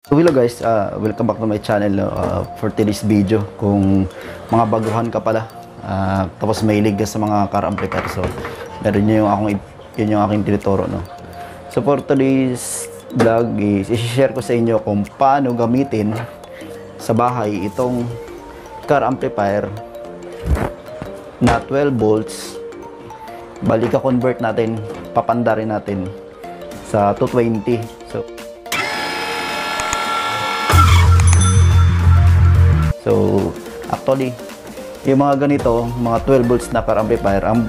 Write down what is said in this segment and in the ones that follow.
So hello guys, welcome back to my channel for today's video. Kung mga baguhan ka pala, tapos mahilig ka sa mga car amplifier, so meron yun yung aking tinuturo, no? So for today's vlog is i-share ko sa inyo kung paano gamitin sa bahay itong car amplifier na 12 volts. Balik ka convert natin, papanda rin natin sa 220. So actually, yung mga ganito, mga 12 volts na car amplifier, ang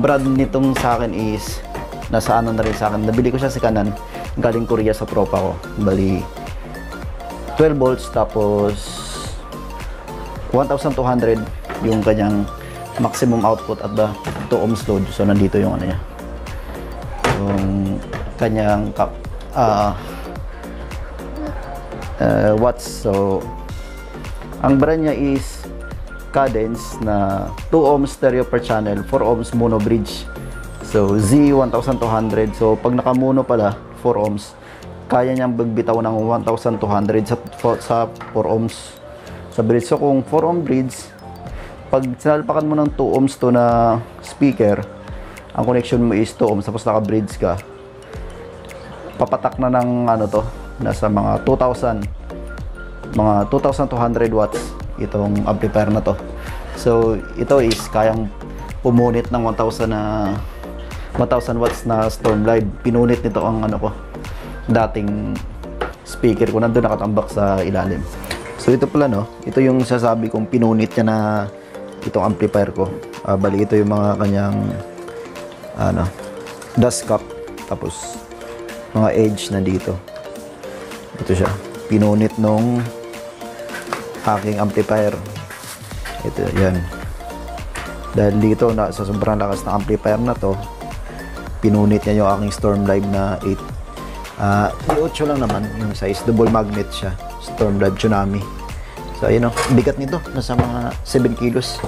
brand nitong sa akin is nasa ano na rin sa akin. Nabili ko siya sa kanan, galing Korea sa tropa ko. Bali 12 volts tapos 1,200 yung kanyang maximum output at the 2 ohms load. So nandito yung ano niya, yung kanyang watts. So ang brand niya is Cadence na 2 ohms stereo per channel, 4 ohms mono bridge. So Z1200. So pag naka-mono pala 4 ohms, kaya niyang magbitaw ng 1,200 sa 4 ohms sa bridge. So kung 4 ohm bridge, pag sinalpakan mo ng 2 ohms to na speaker, ang connection mo is 2 ohms tapos naka-bridge ka, papatak na ng ano to, nasa mga 2,200 watts itong amplifier na to. So ito is kayang pumunit ng 1,000 watts na storm live. Pinunit nito ang ano ko, dating speaker ko, nandun nakatambak sa ilalim. So ito pala, no, ito yung sasabi kong pinunit niya na itong amplifier ko. Bali ito yung mga kanyang ano, dust cap, tapos mga edge na dito. Ito siya, pinunit nung aking amplifier. Ito, yan. Dahil dito, sa sobrang lakas na amplifier na to, pinunit niya yung aking storm live na 8 lang naman yung size. Double magnet siya, storm live Tsunami. So ayun, no, bigat nito, nasa mga 7 kilos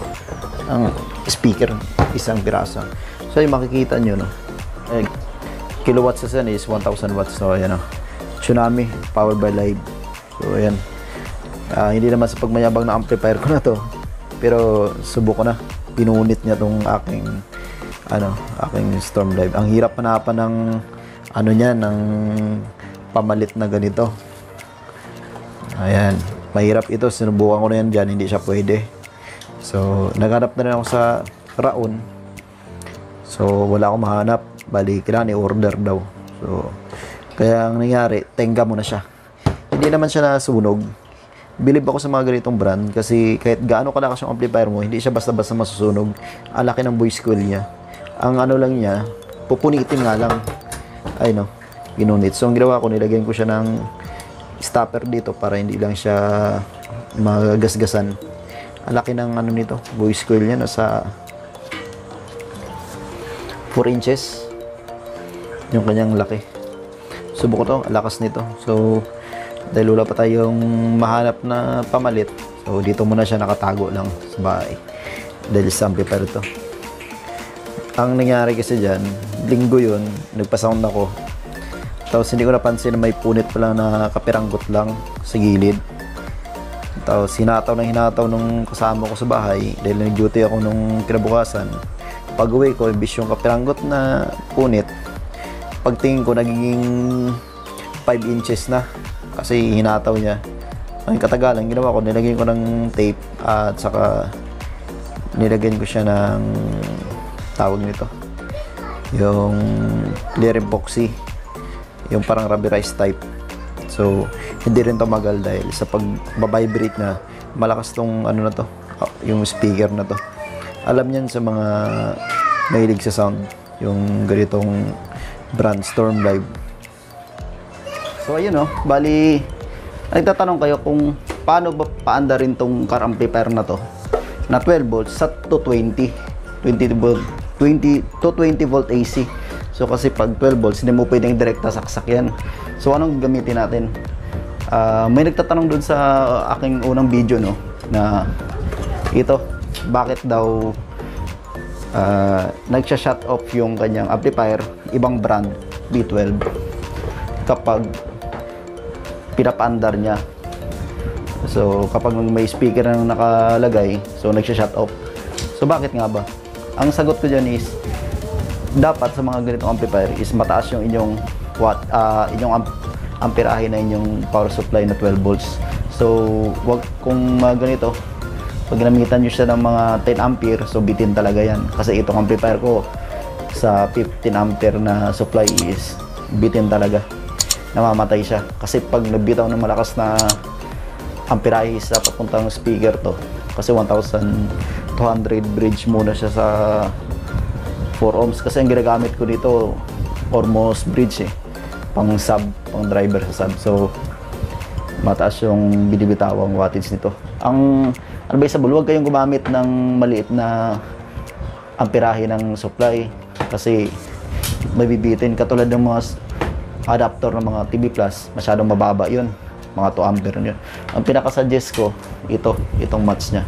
ang speaker, isang piraso. So yung makikita nyo, no, kilowatts sa is 1,000 watts. So ayan, no, Tsunami powered by live. So ayan, hindi naman sa pagmayabang na amplifier ko na to, pero subok ko na, pinunit niya tong aking storm live. Ang hirap hanapan ng ano niya, ng pamalit na ganito. Ayan, mahirap ito, sinubukan ko na yan dyan, hindi siya pwede. So naghanap na rin ako sa Raon, so wala akong mahanap. Bali kailangan i-order daw. So kaya ang nangyari, tenga mo na siya. Hindi naman siya nasunog. Bilib ako sa mga ganitong brand kasi kahit gaano kalakas yung amplifier mo, hindi siya basta-basta masusunog. Ang laki ng voice coil niya. Ang ano lang niya, pupunitin nga lang. Ay no, ginunit. So ang ginawa ko, nilagyan ko siya ng stopper dito para hindi lang siya magasgasan. Ang laki ng ano nito, voice coil niya, nasa 4 inches yung kanyang laki. Subok ko to, ang lakas nito. So dahil wala pa tayong mahanap na pamalit, so dito muna siya nakatago lang sa bahay dahil sa amplifier to. Ang nangyari kasi dyan, linggo yun, nagpasound ako, tapos hindi ko napansin na may punit pala na kapiranggot lang sa gilid. Tapos hinataw nung kasama ko sa bahay dahil nag-duty ako nung kinabukasan. Pag uwi ko, imbis yung kapiranggot na punit, pagtingin ko nagiging 5 inches na kasi hinataw niya. Ang katagalan, ginawa ko, nilagyan ko ng tape at saka nilagyan ko siya ng tawag nito, yung clear epoxy, yung parang rubberized type. So hindi rin tumagal dahil sa pag-vibrate na malakas tong ano na to, yung speaker na to. Alam niyan sa mga mahilig sa sound, yung ganitong brand, Storm Live. So ayun, no, bali nagtatanong kayo kung paano ba paanda rin tong car amplifier na to na 12 volts sa 220 volt AC. So kasi pag 12 volts hindi mo pwedeng direkta saksak yan. So anong gamitin natin? May nagtatanong dun sa aking unang video, no, na ito, bakit daw nagsha-shut off yung kanyang amplifier, ibang brand, B12, kapag pinapaandar niya. So kapag may speaker na nakalagay, so nagsha-shut off. So bakit nga ba? Ang sagot ko dyan is, dapat sa mga ganitong amplifier is mataas yung inyong amperahe na inyong power supply na 12 volts. So wag kung ganito, pag ginamitan nyo siya ng mga 10 ampere, so bitin talaga yan. Kasi itong amplifier ko sa 15 ampere na supply is bitin talaga, namamatay siya. Kasi pag nagbitaw ng malakas na amperahe sa papuntang speaker to, kasi 1200 bridge muna siya sa 4 ohms. Kasi ang ginagamit ko dito almost bridge pang sub, pang driver sa sub. So mataas yung binibitawang wattage nito. Ang advisable, huwag kayong gumamit ng maliit na amperahe ng supply kasi mabibitin. Katulad ng mga adapter ng mga TV Plus, masyadong mababa yun, mga 2 ampere yun. Ang pinaka-suggest ko, itong match nya.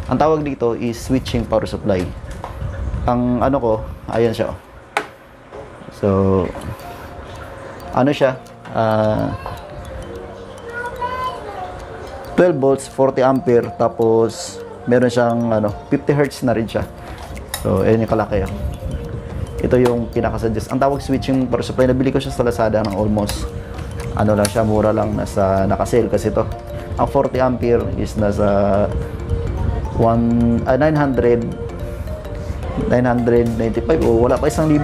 Ang tawag dito is switching power supply. Ang ano ko, ayan siya. So ano siya, 12 volts, 40 ampere, tapos meron siyang 50 hertz na rin siya. So ayan yung kalaki. Ito yung pinaka-suggest. Ang tawag switching power supply, nabili ko siya sa Lazada ng almost lang siya, mura lang, naka-sale kasi to. Ang 40 ampere is nasa 995 o wala pa 1,000.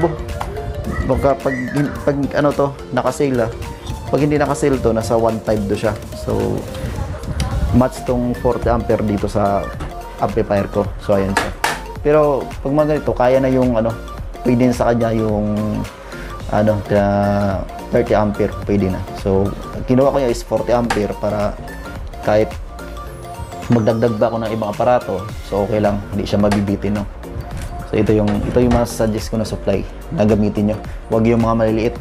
Baka pag to naka-sale pag hindi naka-sale to, nasa 1.5 do siya. So match tong 40 ampere dito sa amplifier ko. So ayan siya. Pero pag mga ganito, kaya na yung pwede sa kanya yung 30 ampere, pwede na. So kinuha ko niya is 40 ampere para kahit magdagdag ba ako ng ibang aparato, so okay lang, hindi siya mabibitin, no. So ito yung mas-suggest ko na supply na gamitin nyo. Huwag yung mga maliliit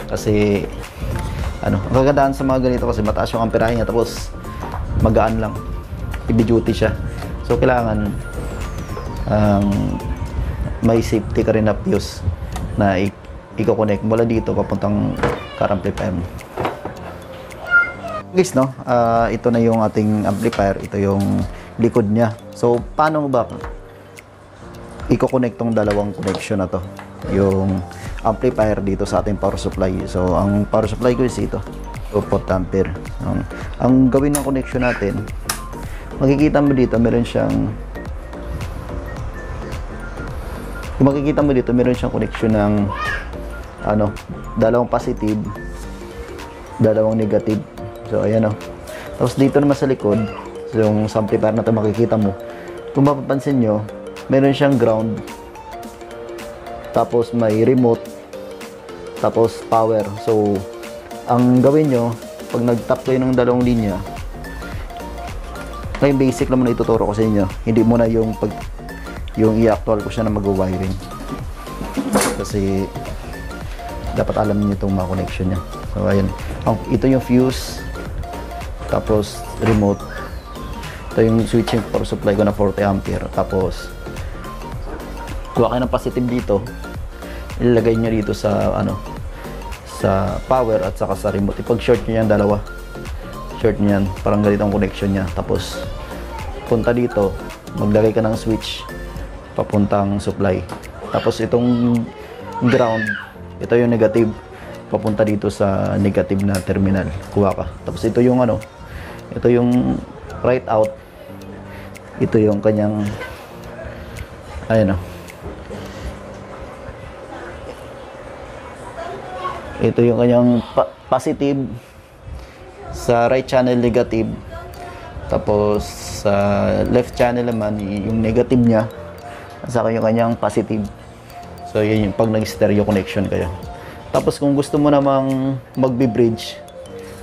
kasi ang kagandahan sa mga ganito kasi mataas yung amperahe niya, tapos magaan lang, heavy duty siya. So kailangan may safety ka rin na fuse na i-connect mula dito papuntang car amplifier mo. Guys, no, ito na yung ating amplifier, ito yung likod niya. So paano mo ba i-connect tong dalawang connection na to, yung amplifier dito sa ating power supply? So ang power supply ko is ito, 40 ampere. Ang gawin ng connection natin, makikita mo dito meron siyang connection ng dalawang positive, dalawang negative. So ayan tapos dito naman sa likod, so yung amplifier na ito, makikita mo, kung mapapansin nyo, meron siyang ground, tapos may remote, tapos power. So ang gawin nyo, pag nag-tap kayo ng dalawang linya, ngayon basic naman na ituturo ko sa inyo, hindi mo na yung i-actual ko siya na mag-wiring, kasi dapat alam niyo itong mga connection niya. So ayun, ito yung fuse, tapos remote, ito yung switching power supply ko na 40 ampere. Tapos kuha kayo ng positive dito, ilagay nyo dito sa sa power at saka sa remote. Ipag short nyo yan, dalawa short nyo yan, parang ganito ang connection nya. Tapos punta dito, maglagay ka ng switch papuntang supply. Tapos itong ground, ito yung negative, papunta dito sa negative na terminal, kuha ka. Tapos ito yung ito yung right out, ito yung kanyang ito yung kanyang positive, sa right channel negative, tapos sa left channel naman yung negative niya, at saka yung kanyang positive. So yun yung pag nag-stereo connection kayo. Tapos kung gusto mo namang magbi-bridge,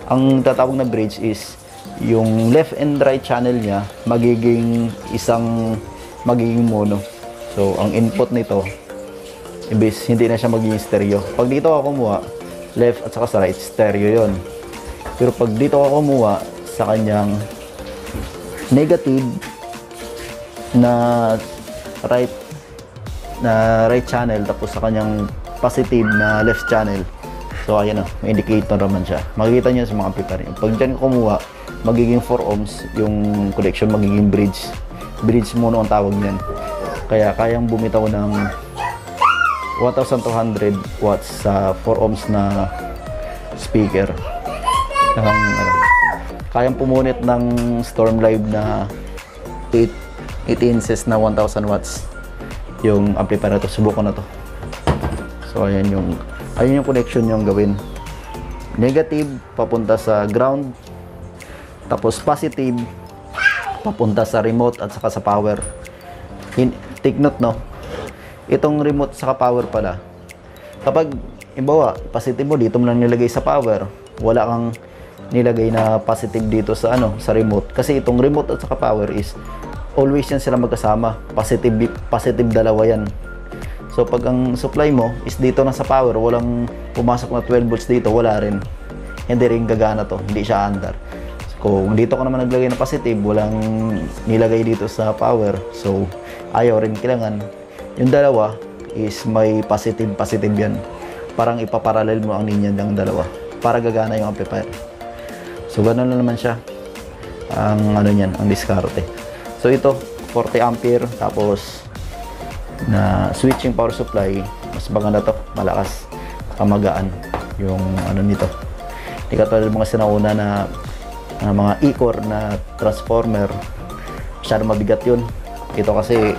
ang tatawag na bridge is yung left and right channel niya magiging mono. So ang input nito, imbes hindi na siya magiging stereo. Pag dito ako kumuha, left at saka sa right, stereo yon. Pero pag dito ako kumuha sa kanyang negative na right channel, tapos sa kanyang positive na left channel, So ayan na, may indicator naman siya. Makikita niyo sa mga amplifier. Pag dyan kumuha, magiging 4 ohms yung connection, magiging bridge. Bridge mono ang tawag niyan. Kaya kayang bumitaw ng 1,200 watts sa 4 ohms na speaker. Kayang pumunit ng Storm Live na 8 inches na 1,000 watts yung amplifier na to. Subukan na to. So ayun yung connection yung gawin. Negative papunta sa ground, tapos positive papunta sa remote at saka sa power. Take note, no, itong remote saka power pala, kapag imbawa positive mo dito mo lang nilagay sa power, wala kang nilagay na positive dito sa sa remote, kasi itong remote at saka power is always yan sila magkasama, positive dalawa yan. So pag ang supply mo is dito na sa power, walang pumasok na 12 volts dito, wala rin, hindi rin gagana to, hindi siya andar. So kung dito ka naman naglagay na positive, walang nilagay dito sa power, so ayaw rin. Kailangan yung dalawa is may positive yan, parang ipaparallel mo ang linya ng dalawa para gagana yung amplifier. So ganoon na naman siya ang niyan, ang diskarte. So ito 40 ampere, tapos na switching power supply, mas maganda to, malakas, kamagaan yung nito. Hindi katulad mga sinauna na mga e-core na transformer, masyado mabigat yun. Ito kasi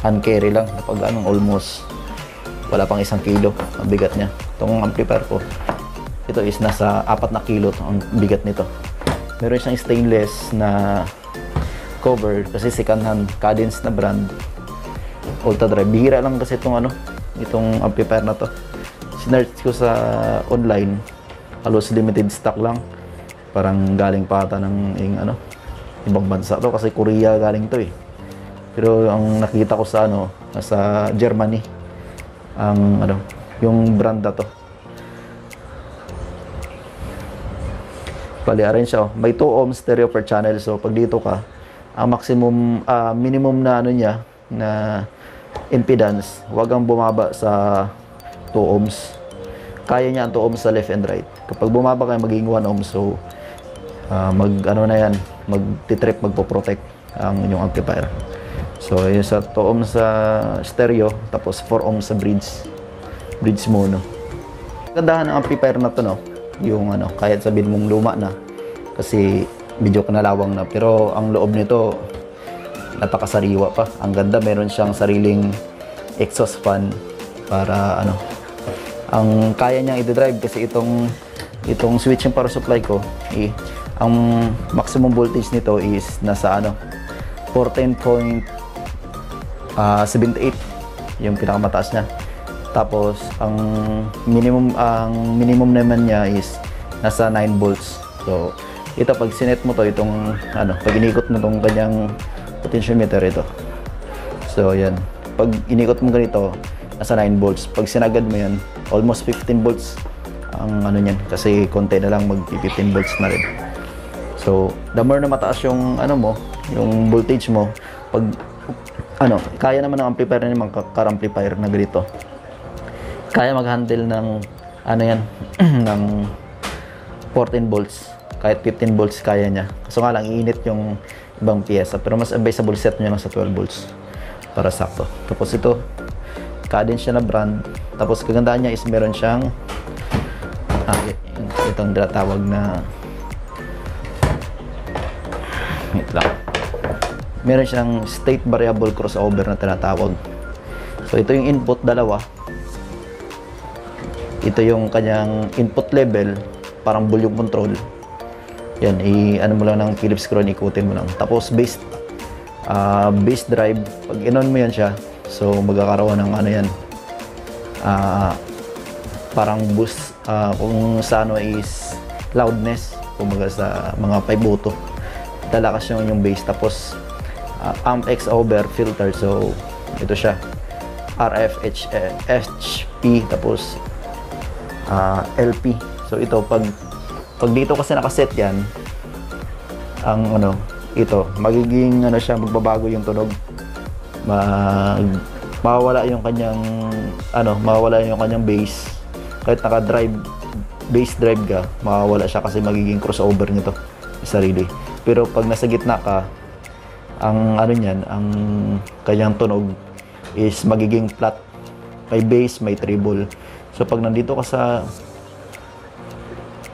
hand carry lang, napag almost wala pang 1 kilo ang bigat niya. Itong amplifier ko, ito is nasa 4 na kilo ang bigat nito. Meron siyang stainless na cover kasi second hand, Cadence na brand, Ultra Drive. Bihira lang kasi itong amplifier na to. Sinearch ko sa online, halos limited stock lang. Parang galing pa ata ng ibang bansa to, kasi Korea galing to eh. Pero ang nakita ko sa nasa Germany ang yung brand na to. Paliarin siya, may 2 ohms stereo per channel. So pag dito ka, ang maximum minimum na niya na impedance, wag ang bumaba sa 2 ohms. Kaya niya ang 2 ohms sa left and right. Kapag bumaba kayo, magiging 1 ohm. So na yan, magtitrip, magpo-protect ang inyong amplifier. So yung sa 2 ohms sa stereo, tapos 4 ohms sa bridge mono. Gandahan ng amplifier na to, no, yung kahit sabihin mong luma na kasi medyo kanalawang na, pero ang loob nito napakasariwa pa. Ang ganda, meron siyang sariling exhaust fan para ang kaya niyang i-drive, kasi itong switching power supply ko, ang maximum voltage nito is nasa 14.78 yung pinakamataas niya. Tapos ang minimum naman niya is nasa 9 volts. So ito, pag sinet mo to, itong pag inikot mo tong kanyang potentiometer ito. So yan, pag inikot mo ganito, nasa 9 volts. Pag sinagad mo yan, almost 15 volts ang niyan, kasi konti na lang mag 15 volts na rin. So the more na mataas yung yung voltage mo, pag kaya naman ng amplifier na yung mga car amplifier na ganito, kaya mag-handle ng ng 14 volts, kahit 15 volts kaya niya. Kaso nga lang, iinit yung ibang piyesa, pero mas advisable set nyo lang sa 12 volts para sakto. Tapos ito, Cadence siya na brand. Tapos kagandaan niya is meron siyang itong tinatawag na meron siyang state variable crossover na tinatawag. So ito yung input, dalawa. Ito yung kanyang input level, parang volume control. Yan, mo lang ng Phillips screw, ikutin mo lang. Tapos base drive, pag in-on mo yan siya, so magkakaroon ng yan, parang boost, kung sa is loudness, kumbaga sa mga 5 auto, lalakas yung base. Tapos amp X over filter, so ito siya, RF, HP, tapos LP. So ito, pag dito kasi nakaset yan, ang ito, magiging siya, magbabago yung tunog. Mawawala yung kanyang mawawala yung kanyang bass. Kahit naka-drive bass drive ka, mawawala siya kasi magiging crossover nito sa relay. Pero pag nasa gitna ka, ang ano niyan, ang kanyang tunog is magiging flat. May bass, may treble. So pag nandito ka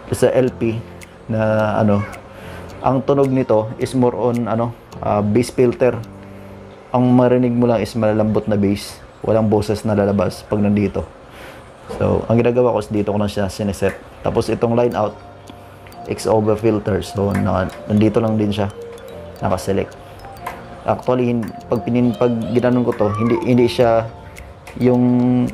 sa LP na ano, ang tunog nito is more on ano, bass filter. Ang marinig mo lang is malalambot na bass, walang boses na lalabas pag nandito. So ang ginagawa ko is dito ko na siya sineset. Tapos itong line out X-over filter, so nandito lang din siya nakaselect. Actually pag ginanon ko to, hindi siya yung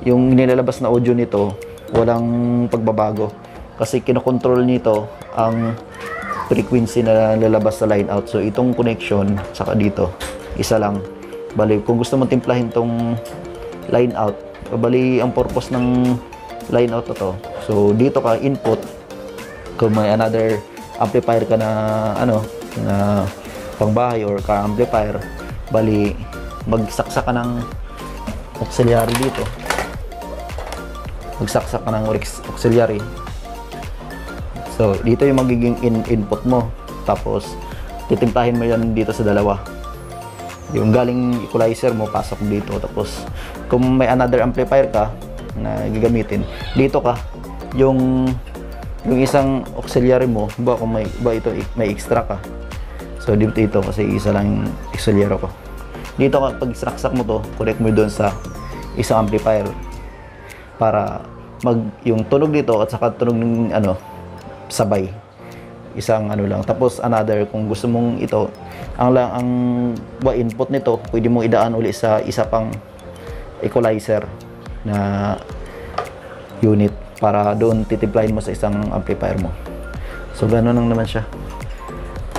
nilalabas na audio nito, walang pagbabago kasi kinokontrol nito ang frequency na lalabas sa line out. So itong connection saka dito isa lang. Bali kung gusto mo timplahin tong line out, bali ang purpose ng line out na to, so dito ka input. Kung may another amplifier ka na ano na pangbahay or car amplifier, bali magsaksak ka ng auxiliary dito, magsaksak ka ng auxiliary. So dito yung magiging input mo, tapos titimplahin mo yan dito sa dalawa. Yung galing equalizer mo pasok dito, tapos kung may another amplifier ka na gagamitin, dito ka yung isang auxiliary mo, kung may extra ka. So dito kasi isa lang yung auxiliary ko. Dito ka pag saksak mo to, connect mo doon sa isang amplifier para yung tunog dito at saka tunog ng ano sabay. Isang ano lang. Tapos another, kung gusto mong ito, ang input nito, pwede mong idaan uli sa isa pang equalizer na unit para doon titimplahin mo sa isang amplifier mo. So gano'n lang naman siya.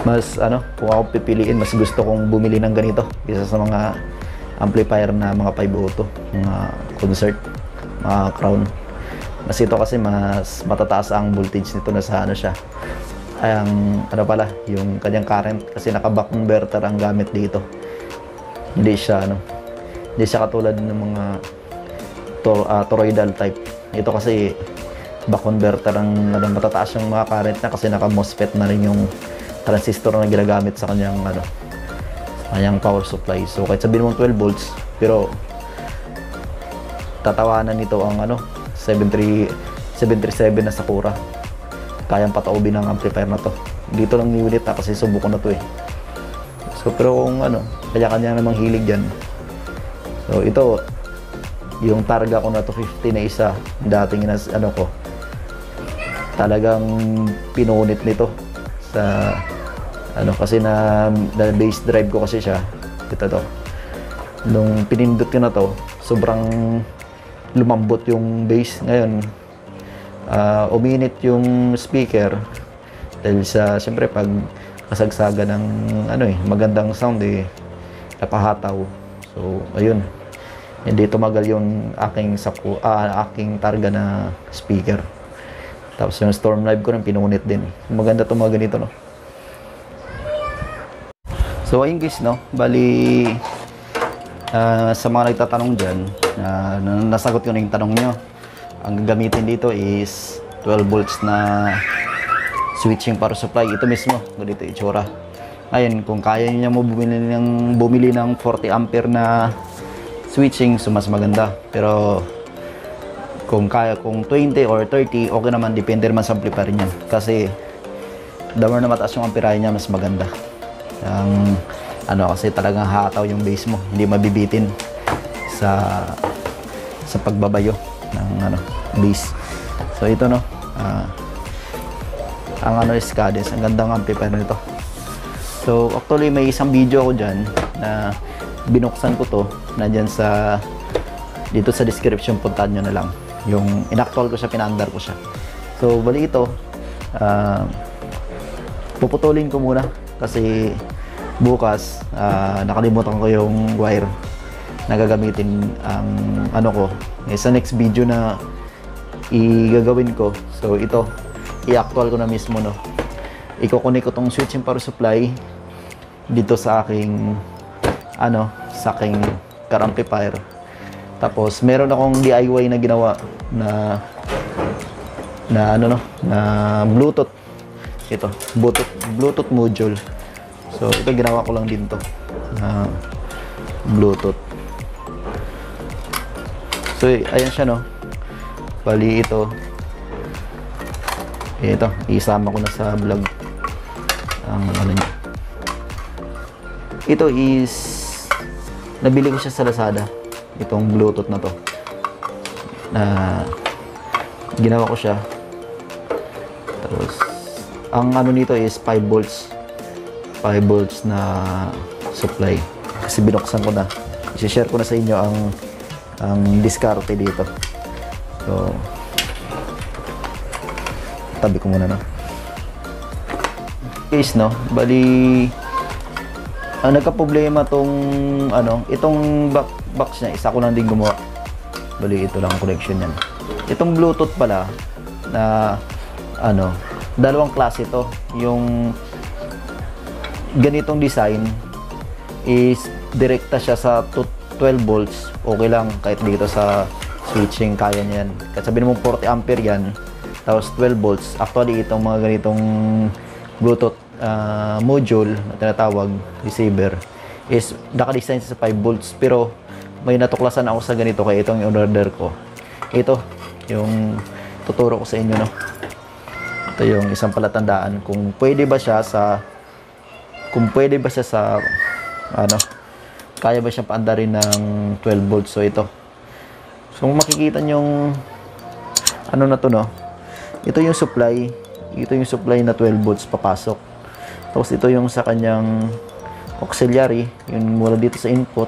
Mas ano, kung ako pipiliin, mas gusto kong bumili ng ganito isa sa mga amplifier na mga 502, mga concert, mga Crown. Mas ito kasi mas matataas ang voltage nito, na sa ano siya, ang ano pala, yung kanyang current, kasi naka-back converter ang gamit dito. Hindi siya katulad ng mga toroidal type. Ito kasi back converter ang ano, matataas yung mga current na kasi naka-MOSFET na rin yung transistor na ginagamit sa kanyang ano, kanyang power supply. So kahit sabihin mo 12 volts, pero tatawanan nito ang ano 737 na Sakura. Kayang pataubin ng amplifier na to. Dito lang ni unit kasi subukan na to eh. So pero kung ano, kanya-kanya namang hilig dyan. So ito, yung targa ko na to 50 na isa, dating ano ko, talagang pinunit nito sa ano, kasi na bass drive ko kasi siya. Ito to, nung pinindot ko na to, sobrang lumambot yung bass. Ngayon uminit yung speaker dahil sa siyempre pag kasagsaga ng ano magandang sound napahataw. So ayun, hindi tumagal yung aking targa na speaker. Tapos yung Storm Live ko rin pinunit din. Maganda itong mga ganito, no? So ayun guys, no? Bali sa mga nagtatanong dyan, nasagot ko na yung tanong nyo. Ang gagamitin dito is 12 volts na switching power supply. Ito mismo, ganito itsura. Ngayon, kung kaya niya mo bumili ng 40 ampere na switching, so mas maganda. Pero kung 20 or 30, okay naman, depende naman sa amplifier niya. Kasi the more na mataas yung amperahe niya, mas maganda. Kasi talagang hataw yung bass mo, hindi mabibitin sa pagbabayo ng bass. So ito, no, ang is cadence, ang gandang amplifier nito. So actually may isang video ako dyan na binuksan ko to, nandyan dito sa description, puntahan nyo na lang. Yung inactual ko siya, pinaandar ko siya. So bali ito, puputulin ko muna kasi bukas nakalimutan ko yung wire na gagamitin ang ko sa next video na igagawin ko. So ito, i-actual ko na mismo, no. Iko-connect ko tong switching power supply dito sa aking car amplifier. Tapos meron akong DIY na ginawa na na ano no, na Bluetooth. Ito, Bluetooth module. So ito ginawa ko lang din to na Bluetooth. So ayan siya no. Bali ito. Ito, isama ko na sa vlog ang ano niya. Ito is nabili ko siya sa Lazada. Itong Bluetooth na to. Na ginawa ko siya. Tapos ang ano nito is 5 volts. 5 volts na supply. Kasi binuksan ko na. I-share ko na sa inyo ang diskarte dito. So tabi ko muna no. Case no, bali ang nagka-problema tong ano, itong box niya, isa ko lang din gumawa. Bali ito lang connection niyan. Itong Bluetooth pala na ano, dalawang klase to. Yung ganitong design is direkta siya sa 12 volts. Okay lang kahit dito sa switching kaya niyan. Kahit sabihin mo 40 ampere yan, tapos 12 volts. Actually itong mga ganitong Bluetooth module na tinatawag receiver is naka-design sa 5 volts, pero may natuklasan ako sa ganito kaya itong in-order ko. Ito yung tuturo ko sa inyo no. Ito yung isang palatandaan kung pwede ba siya sa ano, kaya ba siyang paandarin ng 12 volts. So ito, so kung makikita nyo ano na to no, ito yung supply na 12 volts papasok. Tapos ito yung sa kanyang auxiliary, yung mula dito sa input,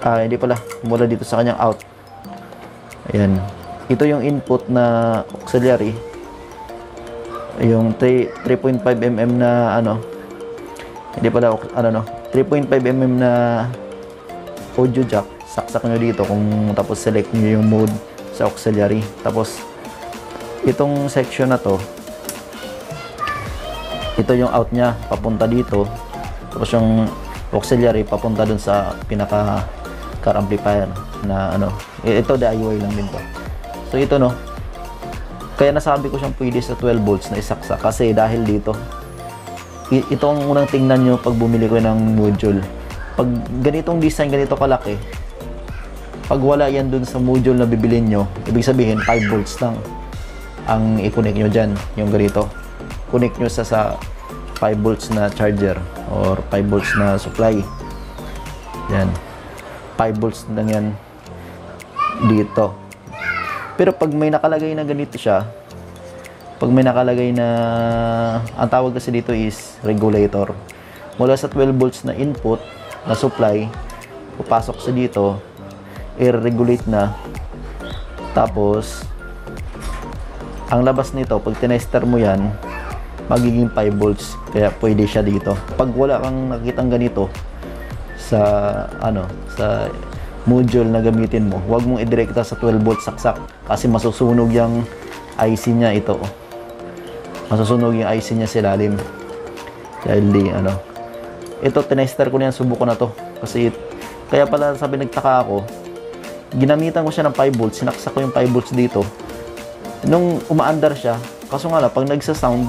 hindi pala, mula dito sa kanyang out. Ayan, ito yung input na auxiliary, yung 3.5 mm na ano, hindi pala ano no, 3.5 mm na audio jack. Saksak nyo dito kung tapos select nyo yung mode sa auxiliary. Tapos itong section na to, ito yung out nya papunta dito, tapos yung auxiliary papunta dun sa pinaka car amplifier na ano, ito DIY lang din to. So ito no, kaya nasabi ko siyang pwede sa 12 volts na isaksak kasi dahil dito, ito ang unang tingnan nyo pag bumili ko ng module. Pag ganitong design, ganito kalaki, pag wala yan dun sa module na bibilin nyo, ibig sabihin 5 volts lang ang i-connect nyo dyan, yung ganito. Connect nyo sa 5 volts na charger or 5 volts na supply. Yan. 5 volts lang yan dito. Pero pag may nakalagay na ganito siya, pag may nakalagay na, ang tawag kasi dito is regulator. Mula sa 12 volts na input na supply, papasok sa dito, i-regulate na. Tapos ang labas nito, pag tinester mo yan, magiging 5 volts. Kaya pwede siya dito. Pag wala kang nakitang ganito sa ano, sa module na gamitin mo, huwag mong idirekta sa 12 volts saksak kasi masusunog yung IC niya. Ito masusunog yung IC niya sa ilalim dahil di ano. Ito tinester ko na yan, subukan na to kasi kaya pala sabi nagtaka ako, ginamitan ko siya ng 5 volts, sinaksak ko yung 5 volts dito nung umaandar siya. Kaso nga lang, pag nagsa-sound,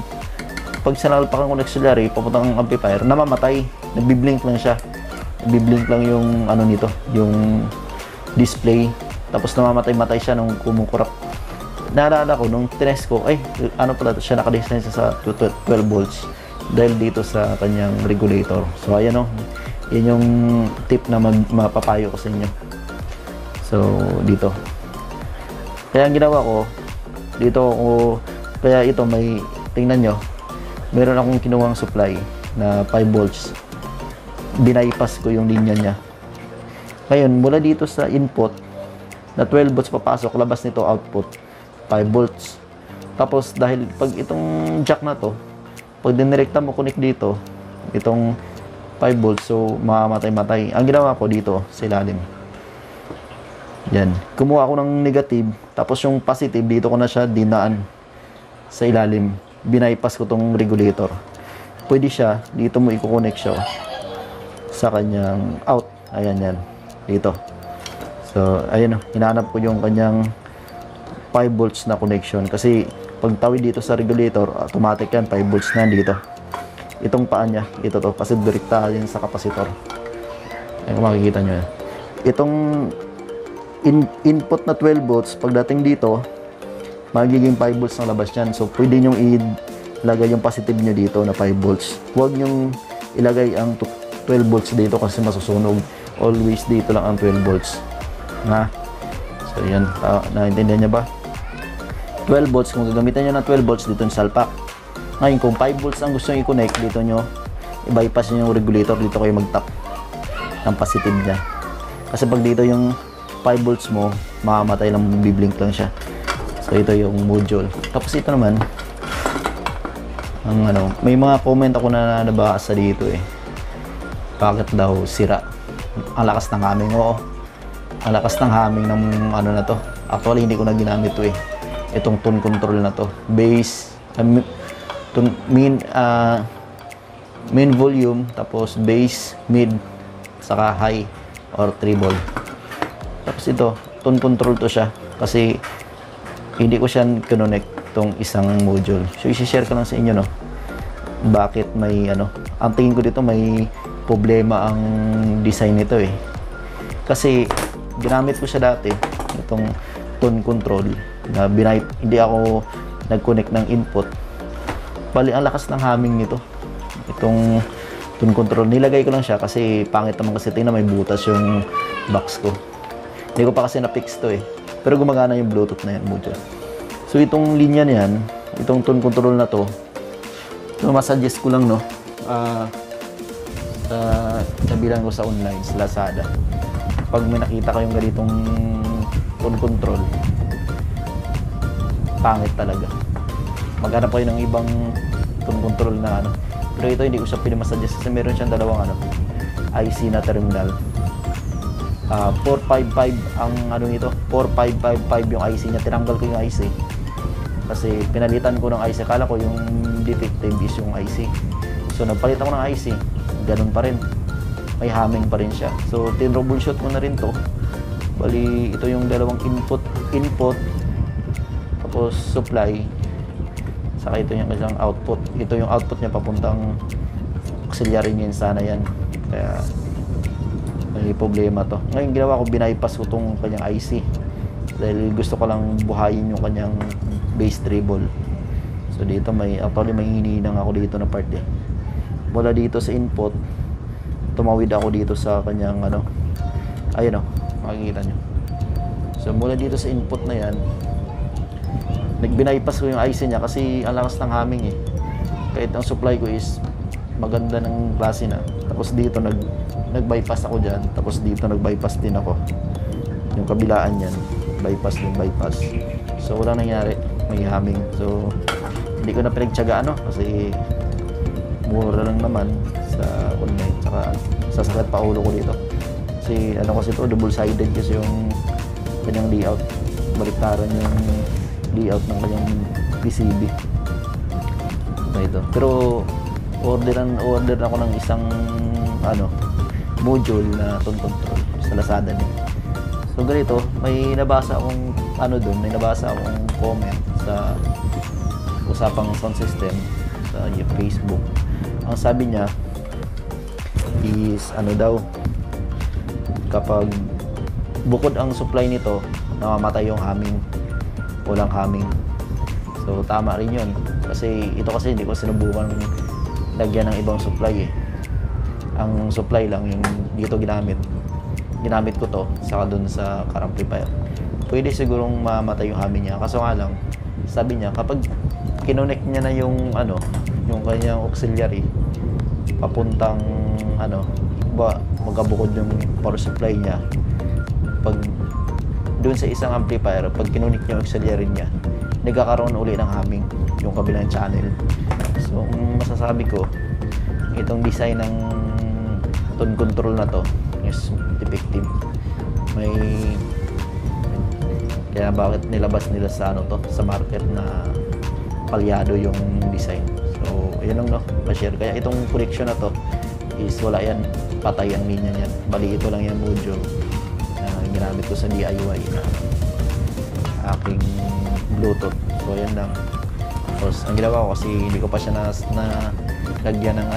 pag sinalpakan ko ng auxiliary papuntang amplifier, namamatay, nagbi-blink lang siya, nagbi-blink lang yung ano nito, yung display, tapos namamatay-matay siya nung kumukurap. Naalala ko nung tinest ko, ay ano pala siya, naka-design sa 12 volts dahil dito sa kanyang regulator. So ayan o, yun yung tip na mapapayo ko sa inyo. So dito, kaya ang ginawa ko dito ako, kaya ito may, tingnan nyo, meron akong kinuwang supply na 5 volts, binaypass ko yung linya niya. Ngayon mula dito sa input na 12 volts papasok, labas nito output 5 volts. Tapos dahil pag itong jack na to, pag dinirekta mo connect dito itong 5 volts, so mamamatay-matay. Ang ginawa ko dito sa ilalim, yan, kumuha ako ng negative, tapos yung positive dito ko na siya dinaan sa ilalim, binaypass ko tong regulator. Pwede siya, dito mo i-connect siya sa kanyang out. Ayan yan, dito. So, ayan o, hinahanap ko yung kanyang 5 volts na connection kasi pag tawid dito sa regulator, automatic yan, 5 volts na dito. Itong paa niya, ito to, kasi direkta yan sa kapasitor. Ayan, kung makikita nyo yan. Itong input na 12 volts, pagdating dito, magiging 5 volts ng labas yan. So, pwede nyo ilagay yung positive nyo dito na 5 volts. Huwag nyo ilagay ang 12 volts dito kasi masusunog. Always dito lang ang 12 volts. Na? So, yan. Naintindihan nyo ba? 12 volts, kung gagamitan nyo ng 12 volts dito yung salpak. Ngayon, kung 5 volts ang gusto nyo i-connect, dito nyo i-bypass nyo yung regulator, dito kayo mag-tap ng positive niya. Kasi pag dito yung 5 volts mo, mamamatay lang, biblink lang siya. So, ito yung module. Tapos ito naman, ang may mga comment ako na nabasa dito eh. Bakit daw sira? Ang lakas ng humming. Oo. Ang lakas ng humming ng na to. Actually, hindi ko na ginamit to eh. Itong tone control na to. Bass, main volume, tapos bass, mid, saka high or treble. Tapos ito, tone control to siya kasi hindi ko siya connect tong isang module. So, isi-share ko lang sa inyo, no? Bakit may ang tingin ko dito may problema ang design nito eh. Kasi ginamit ko siya dati, itong tone control na hindi ako nag-connect ng input. Bali, ang lakas ng humming nito. Itong tone control, nilagay ko lang siya kasi pangit naman kasi tingnan may butas yung box ko. Hindi ko pa kasi na-fix to eh. Pero gumagana yung Bluetooth na yan, module. So, itong linya niyan, itong tone control na to, ito masuggest ko lang, no? Nabilang ko sa online, sa Lazada. Pag may nakita kayong ganitong tone control, pangit talaga. Maghanap kayo ng ibang tone control na Pero ito hindi ko siya pinamasuggest kasi meron siyang dalawang IC na terminal. 455 ang nito, 4555 yung IC niya. Tinanggal ko yung IC kasi pinalitan ko ng IC. Akala ko yung defective is yung IC. So nagpalit ako ng IC, ganun pa rin, may humming pa rin siya. So tin-troubleshoot ko na rin to. Bali ito yung dalawang input tapos supply, saka ito yung isang output. Ito yung output niya papuntang auxiliary niya, sana yan. Kaya may problema to. Ngayon ginawa ko, binaypass ko tong kanyang IC dahil gusto ko lang buhayin yung kanyang bass treble. So dito actually may hininang ako dito na part eh. Mula dito sa input, tumawid ako dito sa kanyang ayun makikita nyo. So mula dito sa input na yan, nagbinaypass ko yung IC niya kasi ang lakas ng humming eh. Kahit ang supply ko is maganda ng klase na. Tapos dito nag-bypass ako dyan. Tapos dito nag-bypass din ako. Yung kabilaan yan, bypass. So wala nangyari, may humming. So hindi ko na pinagtyagaan kasi mura lang naman sa online. Tsaka sasakit pa ulo ko dito. Kasi kasi ito, double-sided kasi yung kanyang layout. Baliktaran yung layout ng kanyang PCB. Ito. Pero order ako ng isang module na tone control sa Lazada din. So ganito, may nabasa akong may nabasa akong comment sa usapang sound system sa Facebook. Ang sabi niya is daw, kapag bukod ang supply nito, namamatay yung humming, walang humming. So tama rin yun kasi hindi ko sinubukan lagyan ng ibang supply eh. Ang supply lang yung dito ginamit ko to saka dun sa car amplifier. Pwede sigurong mamatay yung humming niya, kaso nga lang sabi niya kapag kinonect niya na yung yung kanyang auxiliary papuntang magkabukod yung power supply niya, pag dun sa isang amplifier, pag kinonect niya yung auxiliary niya, nagkakaroon uli ng humming yung kabilang channel. So ang masasabi ko, itong design ng tone control na to is defective. Kaya bakit nilabas nila sa sa market na palyado yung design. So yun lang ma-share. Kaya itong connection na to is wala yan, patay ang linya niyan. Bali ito lang yung module na ginamit ko sa DIY na aking Bluetooth. So yan lang. Tapos ang ginawa ko kasi hindi ko pa siya lagyan ng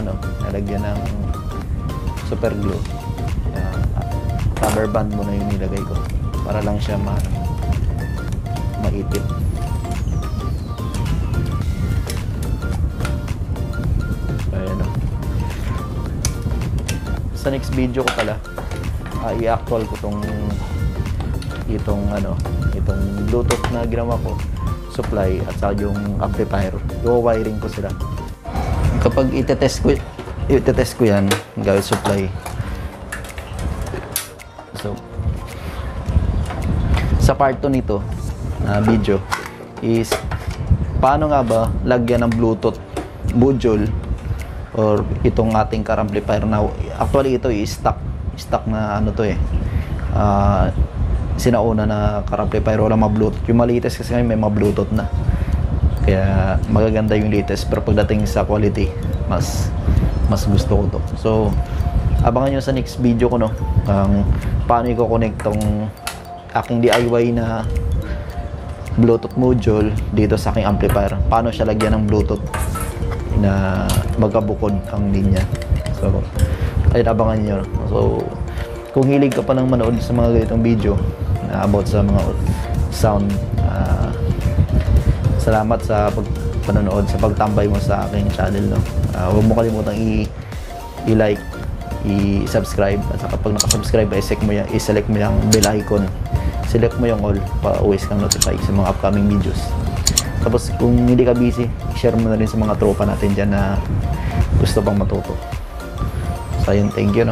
nalagyan ng super glue. Rubber band muna yung nilagay ko para lang siya maitip. Ayan o. Sa next video ko pala, i-actual ko itong Bluetooth na ginawa ko, supply at saka yung amplifier. I-wiring ko sila. Kapag itetest ko yan, gamit supply. So, sa part 2 nito na video is paano nga ba lagyan ng Bluetooth module or itong ating car amplifier na actually ito is stock na sinauna na car amplifier, wala mga Bluetooth. Yung latest kasi may mga Bluetooth na, kaya magaganda yung latest, pero pagdating sa quality mas gusto ko to. So abangan nyo sa next video ko paano i-connect tong aking DIY na Bluetooth module dito sa aking amplifier, paano siya lagyan ng Bluetooth na magkabukod ang linya. So ayun, abangan nyo. So kung hilig ka pa ng manood sa mga ganitong video about sa mga sound, salamat sa panonood, sa pagtambay mo sa aking channel, huwag mo kalimutang i-like, i-subscribe, at saka pag naka-subscribe i-select mo yung bell icon, select mo yung all para always kang notify sa mga upcoming videos. Tapos kung hindi ka busy, share mo na rin sa mga tropa natin dyan na gusto pang matuto. So ayun, thank you